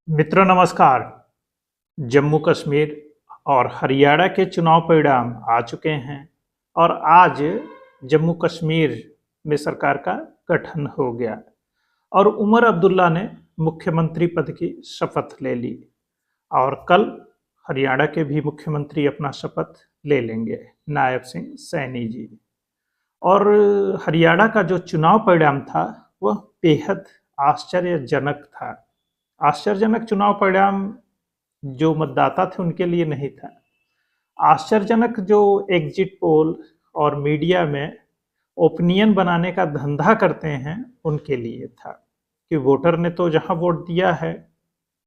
मित्रों नमस्कार। जम्मू कश्मीर और हरियाणा के चुनाव परिणाम आ चुके हैं और आज जम्मू कश्मीर में सरकार का गठन हो गया और उमर अब्दुल्ला ने मुख्यमंत्री पद की शपथ ले ली और कल हरियाणा के भी मुख्यमंत्री अपना शपथ ले लेंगे, नायब सिंह सैनी जी। और हरियाणा का जो चुनाव परिणाम था वह बेहद आश्चर्यजनक था। आश्चर्यजनक चुनाव परिणाम जो मतदाता थे उनके लिए नहीं था। आश्चर्यजनक जो एग्जिट पोल और मीडिया में ओपिनियन बनाने का धंधा करते हैं उनके लिए था कि वोटर ने तो जहां वोट दिया है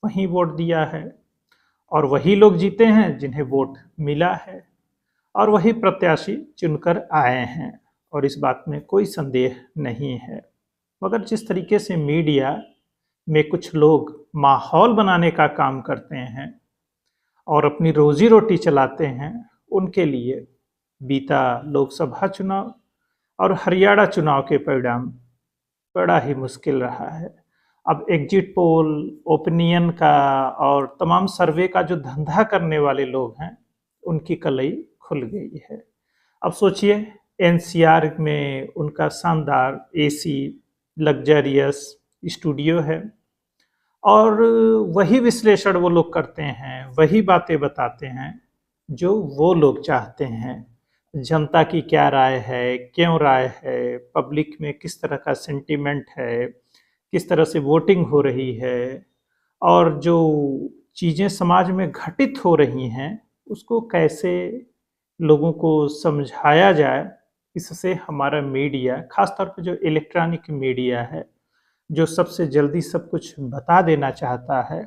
वहीं वोट दिया है और वही लोग जीते हैं जिन्हें वोट मिला है और वही प्रत्याशी चुनकर आए हैं और इस बात में कोई संदेह नहीं है। मगर जिस तरीके से मीडिया में कुछ लोग माहौल बनाने का काम करते हैं और अपनी रोजी रोटी चलाते हैं, उनके लिए बीता लोकसभा चुनाव और हरियाणा चुनाव के परिणाम बड़ा ही मुश्किल रहा है। अब एग्जिट पोल, ओपिनियन का और तमाम सर्वे का जो धंधा करने वाले लोग हैं उनकी कलई खुल गई है। अब सोचिए, एनसीआर में उनका शानदार एसी लग्जरियस स्टूडियो है और वही विश्लेषण वो लोग करते हैं, वही बातें बताते हैं जो वो लोग चाहते हैं। जनता की क्या राय है, क्यों राय है, पब्लिक में किस तरह का सेंटीमेंट है, किस तरह से वोटिंग हो रही है और जो चीज़ें समाज में घटित हो रही हैं उसको कैसे लोगों को समझाया जाए, इससे हमारा मीडिया, खासतौर पे जो इलेक्ट्रॉनिक मीडिया है जो सबसे जल्दी सब कुछ बता देना चाहता है,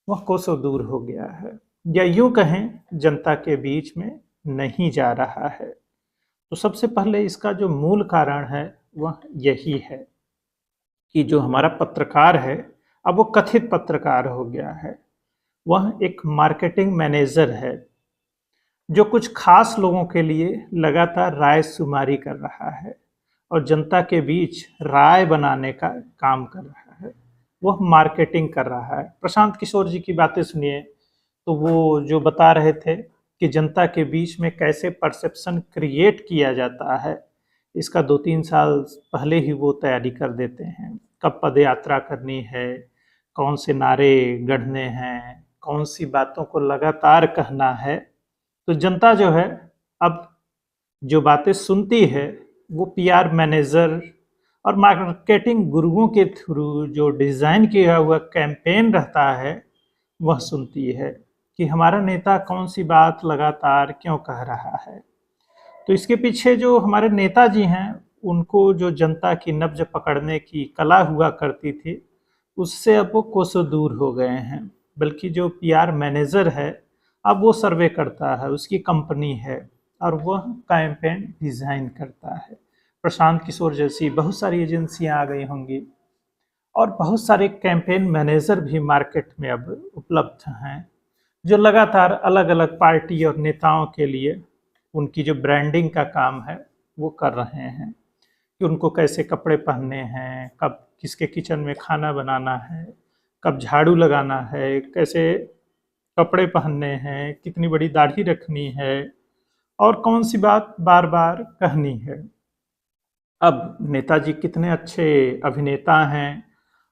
वह कोसों दूर हो गया है या यूं कहें जनता के बीच में नहीं जा रहा है। तो सबसे पहले इसका जो मूल कारण है वह यही है कि जो हमारा पत्रकार है, अब वो कथित पत्रकार हो गया है। वह एक मार्केटिंग मैनेजर है जो कुछ खास लोगों के लिए लगातार राय शुमारी कर रहा है और जनता के बीच राय बनाने का काम कर रहा है। वह मार्केटिंग कर रहा है। प्रशांत किशोर जी की बातें सुनिए तो वो जो बता रहे थे कि जनता के बीच में कैसे परसेप्शन क्रिएट किया जाता है, इसका 2-3 साल पहले ही वो तैयारी कर देते हैं। कब पद यात्रा करनी है, कौन से नारे गढ़ने हैं, कौन सी बातों को लगातार कहना है। तो जनता जो है अब जो बातें सुनती है वो पीआर मैनेजर और मार्केटिंग गुरुओं के थ्रू जो डिज़ाइन किया हुआ कैंपेन रहता है वह सुनती है कि हमारा नेता कौन सी बात लगातार क्यों कह रहा है। तो इसके पीछे जो हमारे नेताजी हैं उनको जो जनता की नब्ज पकड़ने की कला हुआ करती थी उससे अब वो कोसों दूर हो गए हैं। बल्कि जो पीआर मैनेजर है अब वो सर्वे करता है, उसकी कंपनी है और वह कैंपेन डिज़ाइन करता है। प्रशांत किशोर जैसी बहुत सारी एजेंसियां आ गई होंगी और बहुत सारे कैंपेन मैनेजर भी मार्केट में अब उपलब्ध हैं जो लगातार अलग अलग पार्टी और नेताओं के लिए उनकी जो ब्रांडिंग का काम है वो कर रहे हैं कि उनको कैसे कपड़े पहनने हैं, कब किसके किचन में खाना बनाना है, कब झाड़ू लगाना है, कैसे कपड़े पहनने हैं, कितनी बड़ी दाढ़ी रखनी है और कौन सी बात बार बार कहनी है। अब नेताजी कितने अच्छे अभिनेता हैं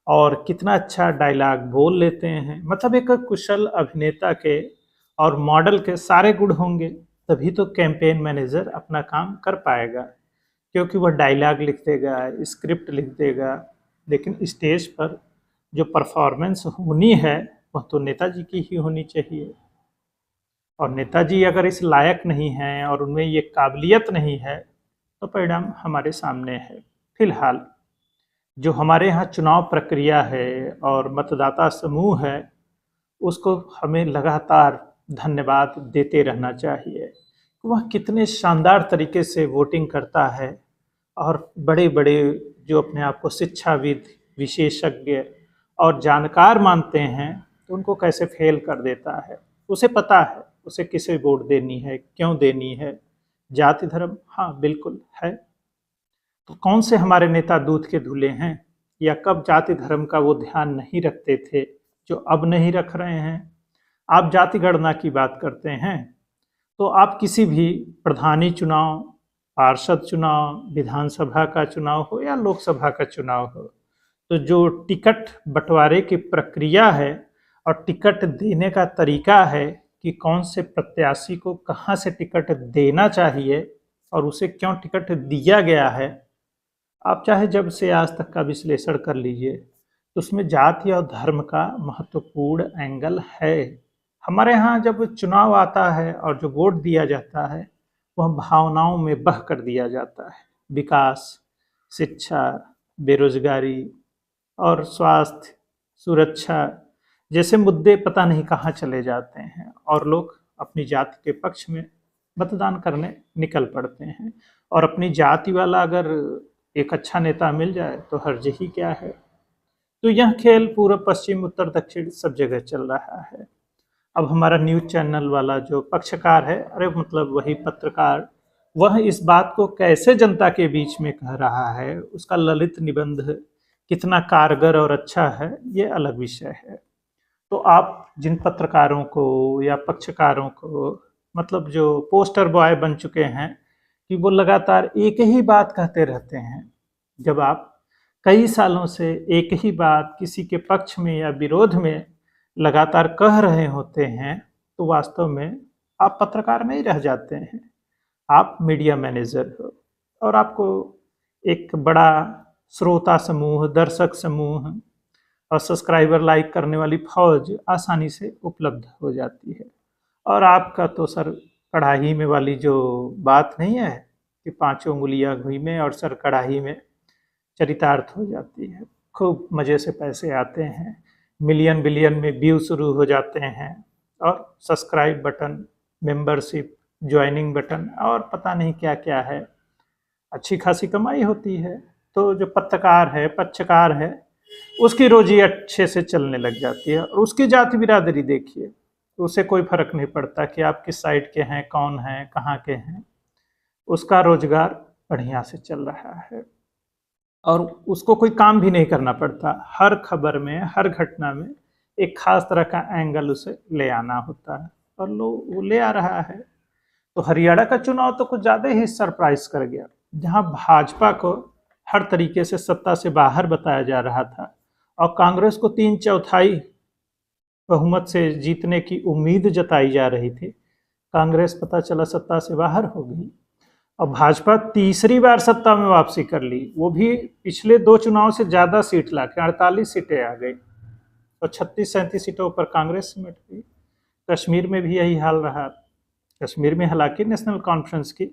और कितना अच्छा डायलॉग बोल लेते हैं। मतलब एक कुशल अभिनेता के और मॉडल के सारे गुण होंगे तभी तो कैंपेन मैनेजर अपना काम कर पाएगा, क्योंकि वह डायलॉग लिख देगा, स्क्रिप्ट लिख देगा, लेकिन स्टेज पर जो परफॉर्मेंस होनी है वह तो नेताजी की ही होनी चाहिए। और नेताजी अगर इस लायक नहीं हैं और उनमें ये काबिलियत नहीं है तो परिणाम हमारे सामने है। फिलहाल जो हमारे यहाँ चुनाव प्रक्रिया है और मतदाता समूह है उसको हमें लगातार धन्यवाद देते रहना चाहिए। वह कितने शानदार तरीके से वोटिंग करता है और बड़े बड़े जो अपने आप को शिक्षाविद, विशेषज्ञ और जानकार मानते हैं तो उनको कैसे फेल कर देता है। उसे पता है उसे किसे वोट देनी है, क्यों देनी है। जाति धर्म, हाँ बिल्कुल है। तो कौन से हमारे नेता दूध के धुले हैं या कब जाति धर्म का वो ध्यान नहीं रखते थे जो अब नहीं रख रहे हैं। आप जाति गणना की बात करते हैं तो आप किसी भी प्रधानी चुनाव, पार्षद चुनाव, विधानसभा का चुनाव हो या लोकसभा का चुनाव हो, तो जो टिकट बंटवारे की प्रक्रिया है और टिकट देने का तरीका है कि कौन से प्रत्याशी को कहाँ से टिकट देना चाहिए और उसे क्यों टिकट दिया गया है, आप चाहे जब से आज तक का विश्लेषण कर लीजिए तो उसमें जाति और धर्म का महत्वपूर्ण एंगल है। हमारे यहाँ जब चुनाव आता है और जो वोट दिया जाता है वह भावनाओं में बह कर दिया जाता है। विकास, शिक्षा, बेरोजगारी और स्वास्थ्य, सुरक्षा जैसे मुद्दे पता नहीं कहाँ चले जाते हैं और लोग अपनी जाति के पक्ष में मतदान करने निकल पड़ते हैं। और अपनी जाति वाला अगर एक अच्छा नेता मिल जाए तो हर्ज ही क्या है। तो यह खेल पूर्व, पश्चिम, उत्तर, दक्षिण सब जगह चल रहा है। अब हमारा न्यूज चैनल वाला जो पक्षकार है, अरे मतलब वही पत्रकार, वह इस बात को कैसे जनता के बीच में कह रहा है, उसका ललित निबंध कितना कारगर और अच्छा है, ये अलग विषय है। तो आप जिन पत्रकारों को या पक्षकारों को, मतलब जो पोस्टर बॉय बन चुके हैं कि वो लगातार एक ही बात कहते रहते हैं, जब आप कई सालों से एक ही बात किसी के पक्ष में या विरोध में लगातार कह रहे होते हैं तो वास्तव में आप पत्रकार नहीं रह जाते हैं, आप मीडिया मैनेजर हो और आपको एक बड़ा श्रोता समूह, दर्शक समूह और सब्सक्राइबर लाइक करने वाली फौज आसानी से उपलब्ध हो जाती है। और आपका तो सर कढ़ाई में वाली जो बात नहीं है कि पांचों उंगलियां घी में और सर कढ़ाई में चरितार्थ हो जाती है। खूब मज़े से पैसे आते हैं, मिलियन बिलियन में व्यू शुरू हो जाते हैं और subscribe button, membership, joining button और पता नहीं क्या क्या है, अच्छी खासी कमाई होती है। तो जो पत्रकार है, पक्षकार है, उसकी रोजी अच्छे से चलने लग जाती है। और उसकी जाति बिरादरी देखिए, तो उसे कोई फर्क नहीं पड़ता कि आप किस साइड के हैं, कौन हैं, कहाँ के हैं, उसका रोजगार बढ़िया से चल रहा है और उसको कोई काम भी नहीं करना पड़ता। हर खबर में, हर घटना में एक खास तरह का एंगल उसे ले आना होता है और वो ले आ रहा है। तो हरियाणा का चुनाव तो कुछ ज़्यादा ही सरप्राइज कर गया, जहां भाजपा को हर तरीके से सत्ता से बाहर बताया जा रहा था और कांग्रेस को 3/4 बहुमत से जीतने की उम्मीद जताई जा रही थी। कांग्रेस पता चला सत्ता से बाहर हो गई और भाजपा तीसरी बार सत्ता में वापसी कर ली, वो भी पिछले 2 चुनाव से ज़्यादा सीट लाके 48 सीटें आ गई और 36-37 सीटों पर कांग्रेस सिमट गई। कश्मीर में भी यही हाल रहा। कश्मीर में हालांकि नेशनल कॉन्फ्रेंस की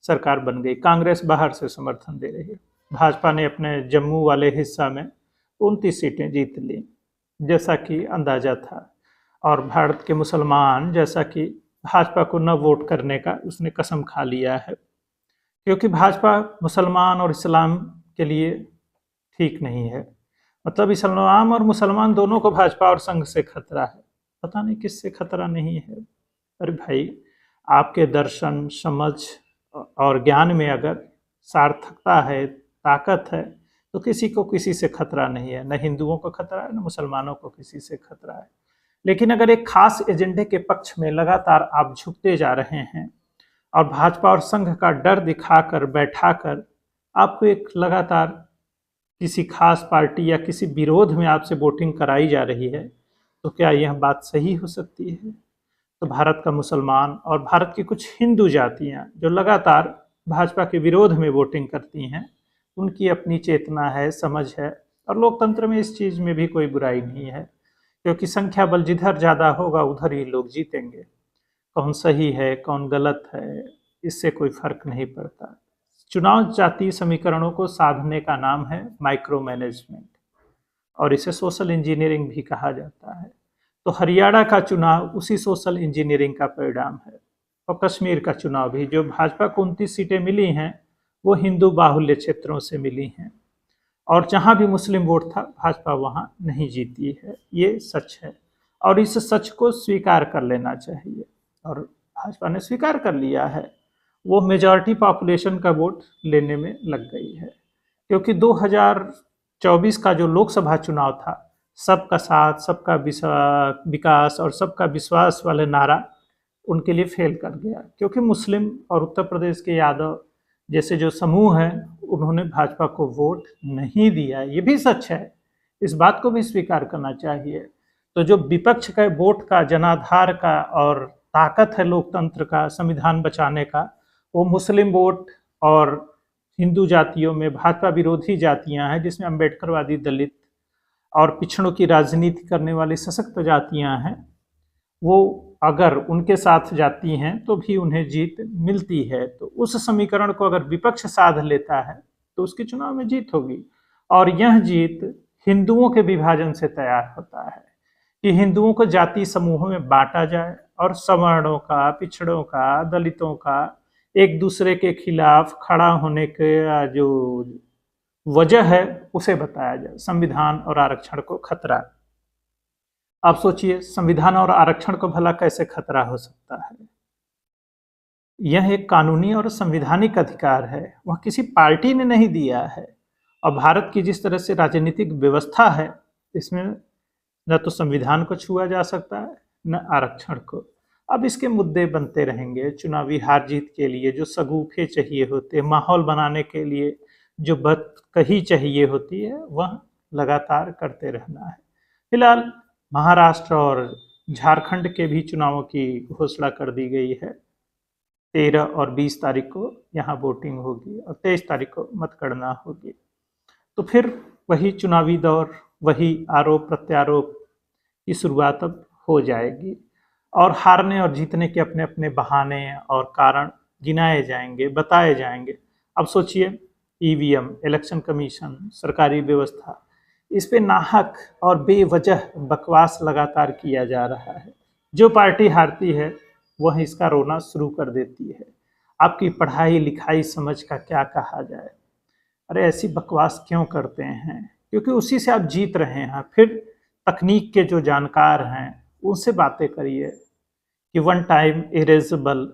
सरकार बन गई, कांग्रेस बाहर से समर्थन दे रही है। भाजपा ने अपने जम्मू वाले हिस्सा में 29 सीटें जीत ली, जैसा कि अंदाजा था। और भारत के मुसलमान, जैसा कि भाजपा को न वोट करने का उसने कसम खा लिया है, क्योंकि भाजपा मुसलमान और इस्लाम के लिए ठीक नहीं है। मतलब इस्लाम और मुसलमान दोनों को भाजपा और संघ से खतरा है, पता नहीं किससे खतरा नहीं है। अरे भाई, आपके दर्शन, समझ और ज्ञान में अगर सार्थकता है, ताकत है, तो किसी को किसी से खतरा नहीं है। न हिंदुओं को खतरा है, न मुसलमानों को किसी से खतरा है। लेकिन अगर एक खास एजेंडे के पक्ष में लगातार आप झुकते जा रहे हैं और भाजपा और संघ का डर दिखाकर बैठाकर आपको एक लगातार किसी खास पार्टी या किसी विरोध में आपसे वोटिंग कराई जा रही है, तो क्या यह बात सही हो सकती है? तो भारत का मुसलमान और भारत की कुछ हिंदू जातियां जो लगातार भाजपा के विरोध में वोटिंग करती हैं, उनकी अपनी चेतना है, समझ है और लोकतंत्र में इस चीज़ में भी कोई बुराई नहीं है, क्योंकि संख्या बल जिधर ज़्यादा होगा उधर ही लोग जीतेंगे। कौन सही है, कौन गलत है, इससे कोई फर्क नहीं पड़ता। चुनाव जातीय समीकरणों को साधने का नाम है माइक्रो मैनेजमेंट और इसे सोशल इंजीनियरिंग भी कहा जाता है। तो हरियाणा का चुनाव उसी सोशल इंजीनियरिंग का परिणाम है। और कश्मीर का चुनाव भी, जो भाजपा को 29 सीटें मिली हैं, वो हिंदू बाहुल्य क्षेत्रों से मिली हैं और जहां भी मुस्लिम वोट था भाजपा वहां नहीं जीती है। ये सच है और इस सच को स्वीकार कर लेना चाहिए और भाजपा ने स्वीकार कर लिया है। वो मेजॉरिटी पॉपुलेशन का वोट लेने में लग गई है, क्योंकि 2024 का जो लोकसभा चुनाव था, सबका साथ, सबका विकास और सबका विश्वास वाले नारा उनके लिए फेल कर गया, क्योंकि मुस्लिम और उत्तर प्रदेश के यादव जैसे जो समूह हैं उन्होंने भाजपा को वोट नहीं दिया। ये भी सच है, इस बात को भी स्वीकार करना चाहिए। तो जो विपक्ष का वोट का जनाधार का और ताकत है लोकतंत्र का, संविधान बचाने का, वो मुस्लिम वोट और हिंदू जातियों में भाजपा विरोधी जातियां हैं, जिसमें अम्बेडकरवादी, दलित और पिछड़ों की राजनीति करने वाली सशक्त जातियां हैं। वो अगर उनके साथ जाती हैं तो भी उन्हें जीत मिलती है। तो उस समीकरण को अगर विपक्ष साध लेता है तो उसके चुनाव में जीत होगी। और यह जीत हिंदुओं के विभाजन से तैयार होता है कि हिंदुओं को जाति समूहों में बांटा जाए और सवर्णों का, पिछड़ों का, दलितों का एक दूसरे के खिलाफ खड़ा होने का जो वजह है उसे बताया जाए। संविधान और आरक्षण को खतरा। आप सोचिए, संविधान और आरक्षण को भला कैसे खतरा हो सकता है? यह एक कानूनी और संवैधानिक अधिकार है, वह किसी पार्टी ने नहीं दिया है। और भारत की जिस तरह से राजनीतिक व्यवस्था है, इसमें न तो संविधान को छुआ जा सकता है न आरक्षण को। अब इसके मुद्दे बनते रहेंगे। चुनावी हार जीत के लिए जो सगुफे चाहिए होते, माहौल बनाने के लिए जो बात कही चाहिए होती है, वह लगातार करते रहना है। फिलहाल महाराष्ट्र और झारखंड के भी चुनावों की घोषणा कर दी गई है। 13 और 20 तारीख को यहाँ वोटिंग होगी और 23 तारीख को मतगणना होगी। तो फिर वही चुनावी दौर, वही आरोप प्रत्यारोप की शुरुआत अब हो जाएगी और हारने और जीतने के अपने अपने बहाने और कारण गिनाए जाएंगे, बताए जाएंगे। अब सोचिए, ईवीएम, इलेक्शन कमीशन, सरकारी व्यवस्था, इस पे नाहक और बेवजह बकवास लगातार किया जा रहा है। जो पार्टी हारती है वह इसका रोना शुरू कर देती है। आपकी पढ़ाई लिखाई समझ का क्या कहा जाए? अरे ऐसी बकवास क्यों करते हैं? क्योंकि उसी से आप जीत रहे हैं। फिर तकनीक के जो जानकार हैं उनसे बातें करिए कि वन टाइम इरेजेबल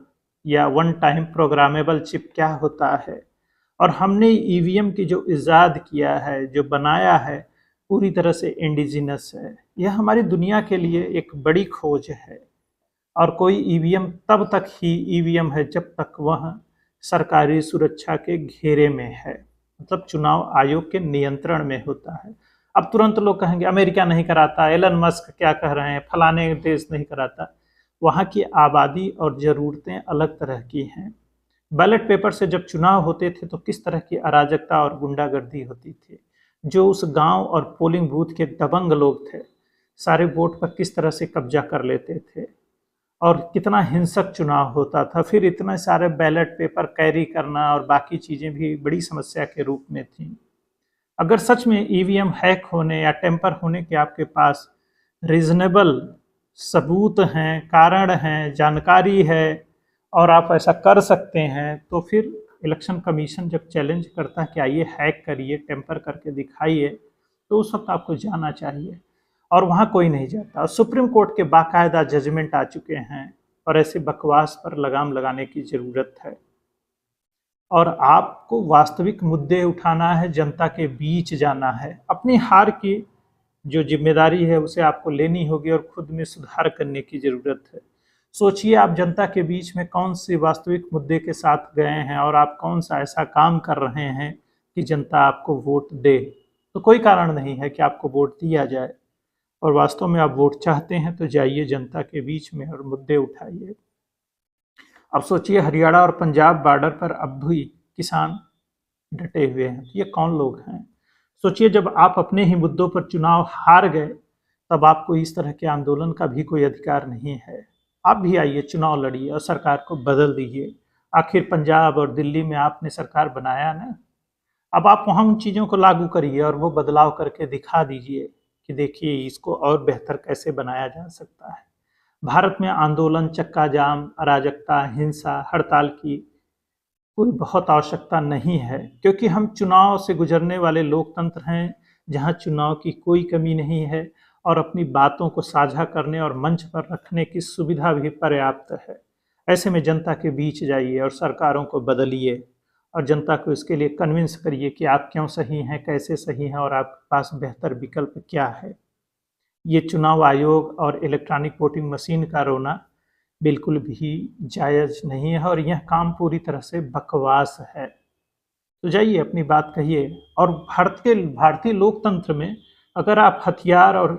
या वन टाइम प्रोग्रामेबल चिप क्या होता है। और हमने ईवीएम की जो इजाद किया है, जो बनाया है, पूरी तरह से इंडिजिनस है। यह हमारी दुनिया के लिए एक बड़ी खोज है। और कोई ईवीएम तब तक ही ईवीएम है जब तक वह सरकारी सुरक्षा के घेरे में है, मतलब चुनाव आयोग के नियंत्रण में होता है। अब तुरंत लोग कहेंगे अमेरिका नहीं कराता, एलन मस्क क्या कह रहे हैं, फलाने देश नहीं कराता। वहाँ की आबादी और ज़रूरतें अलग तरह की हैं। बैलेट पेपर से जब चुनाव होते थे तो किस तरह की अराजकता और गुंडागर्दी होती थी। जो उस गांव और पोलिंग बूथ के दबंग लोग थे, सारे वोट पर किस तरह से कब्जा कर लेते थे और कितना हिंसक चुनाव होता था। फिर इतने सारे बैलेट पेपर कैरी करना और बाकी चीज़ें भी बड़ी समस्या के रूप में थी। अगर सच में ईवीएम हैक होने या टेम्पर होने के आपके पास रीजनेबल सबूत हैं, कारण हैं, जानकारी है और आप ऐसा कर सकते हैं, तो फिर इलेक्शन कमीशन जब चैलेंज करता है कि आइए हैक करिए, टेम्पर करके दिखाइए, तो उस वक्त आपको जाना चाहिए। और वहाँ कोई नहीं जाता। सुप्रीम कोर्ट के बाकायदा जजमेंट आ चुके हैं और ऐसे बकवास पर लगाम लगाने की ज़रूरत है। और आपको वास्तविक मुद्दे उठाना है, जनता के बीच जाना है। अपनी हार की जो जिम्मेदारी है उसे आपको लेनी होगी और खुद में सुधार करने की ज़रूरत है। सोचिए, आप जनता के बीच में कौन से वास्तविक मुद्दे के साथ गए हैं और आप कौन सा ऐसा काम कर रहे हैं कि जनता आपको वोट दे। तो कोई कारण नहीं है कि आपको वोट दिया जाए। और वास्तव में आप वोट चाहते हैं तो जाइए जनता के बीच में और मुद्दे उठाइए। अब सोचिए, हरियाणा और पंजाब बॉर्डर पर अब भी किसान डटे हुए हैं। ये कौन लोग हैं? सोचिए, जब आप अपने ही मुद्दों पर चुनाव हार गए तब आपको इस तरह के आंदोलन का भी कोई अधिकार नहीं है। आप भी आइए, चुनाव लड़िए और सरकार को बदल दीजिए। आखिर पंजाब और दिल्ली में आपने सरकार बनाया ना, अब आप वहाँ उन चीज़ों को लागू करिए और वो बदलाव करके दिखा दीजिए कि देखिए इसको और बेहतर कैसे बनाया जा सकता है। भारत में आंदोलन, चक्का जाम, अराजकता, हिंसा, हड़ताल की कोई बहुत आवश्यकता नहीं है, क्योंकि हम चुनाव से गुजरने वाले लोकतंत्र हैं जहां चुनाव की कोई कमी नहीं है और अपनी बातों को साझा करने और मंच पर रखने की सुविधा भी पर्याप्त है। ऐसे में जनता के बीच जाइए और सरकारों को बदलिए और जनता को इसके लिए कन्विंस करिए कि आप क्यों सही हैं, कैसे सही हैं और आपके पास बेहतर विकल्प क्या है। ये चुनाव आयोग और इलेक्ट्रॉनिक वोटिंग मशीन का रोना बिल्कुल भी जायज़ नहीं है और यह काम पूरी तरह से बकवास है। तो जाइए अपनी बात कहिए। और भारतीय लोकतंत्र में अगर आप हथियार और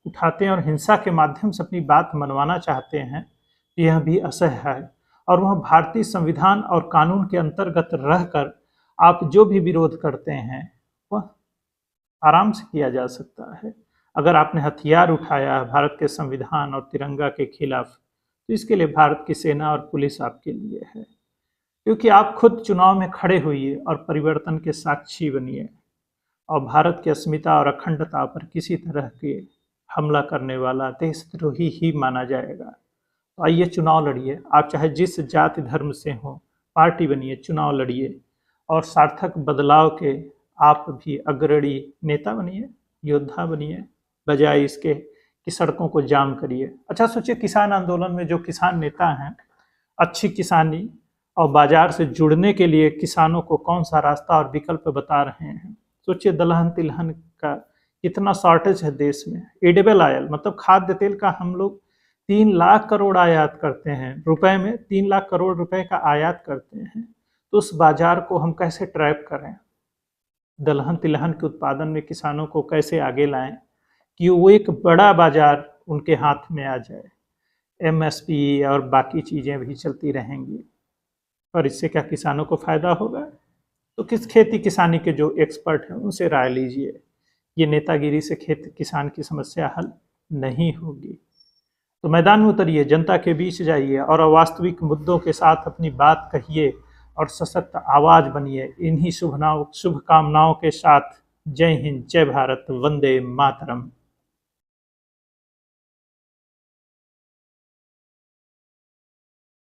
उठाते हैं और हिंसा के माध्यम से अपनी बात मनवाना चाहते हैं, तो यह भी असह्य है। और वह भारतीय संविधान और कानून के अंतर्गत रहकर आप जो भी विरोध करते हैं वह आराम से किया जा सकता है। अगर आपने हथियार उठाया भारत के संविधान और तिरंगा के खिलाफ, तो इसके लिए भारत की सेना और पुलिस आपके लिए है, क्योंकि आप खुद चुनाव में खड़े होइए और परिवर्तन के साक्षी बनिए और भारत की अस्मिता और अखंडता पर किसी तरह के हमला करने वाला देशद्रोही ही माना जाएगा। तो आइए चुनाव लड़िए। आप चाहे जिस जाति धर्म से हो, पार्टी बनिए, चुनाव लड़िए और सार्थक बदलाव के आप भी अग्रणी नेता बनिए, योद्धा बनिए, बजाय इसके कि सड़कों को जाम करिए। अच्छा सोचिए, किसान आंदोलन में जो किसान नेता हैं, अच्छी किसानी और बाजार से जुड़ने के लिए किसानों को कौन सा रास्ता और विकल्प बता रहे हैं। सोचिए दलहन तिलहन का कितना शॉर्टेज है देश में। एडिबल ऑयल मतलब खाद्य तेल का हम लोग 3 लाख करोड़ आयात करते हैं, रुपए में 3 लाख करोड़ रुपए का आयात करते हैं। तो उस बाजार को हम कैसे ट्रैप करें, दलहन तिलहन के उत्पादन में किसानों को कैसे आगे लाएं कि वो एक बड़ा बाजार उनके हाथ में आ जाए। एमएसपी और बाकी चीज़ें भी चलती रहेंगी, और इससे क्या किसानों को फ़ायदा होगा? तो किस खेती किसानी के जो एक्सपर्ट हैं उनसे राय लीजिए। ये नेतागिरी से खेत किसान की समस्या हल नहीं होगी। तो मैदान में उतरिए, जनता के बीच जाइए और वास्तविक मुद्दों के साथ अपनी बात कहिए और सशक्त आवाज़ बनिए। इन्हीं शुभकामनाओं के साथ जय हिंद, जय भारत, वंदे मातरम।